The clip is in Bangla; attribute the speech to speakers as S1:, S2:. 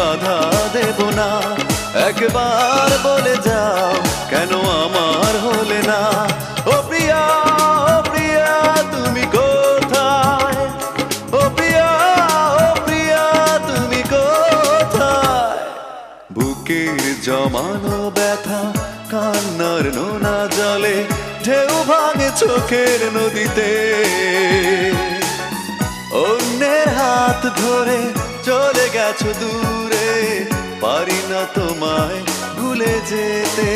S1: বাধা দেব না। একবার বলে যাও কেন আমার হলে না। ও প্রিয়া, ও প্রিয়া তুমি কোথায়? ও প্রিয়া, ও প্রিয়া তুমি কোথায়? বুকের জমানো ব্যথা কান্নার নোনা জলে ঢেউ ভাঙে চোখের নদীতে। অন্যের হাত ধরে চলে গেছো দূরে, পারি না তোমায় ভুলে যেতে।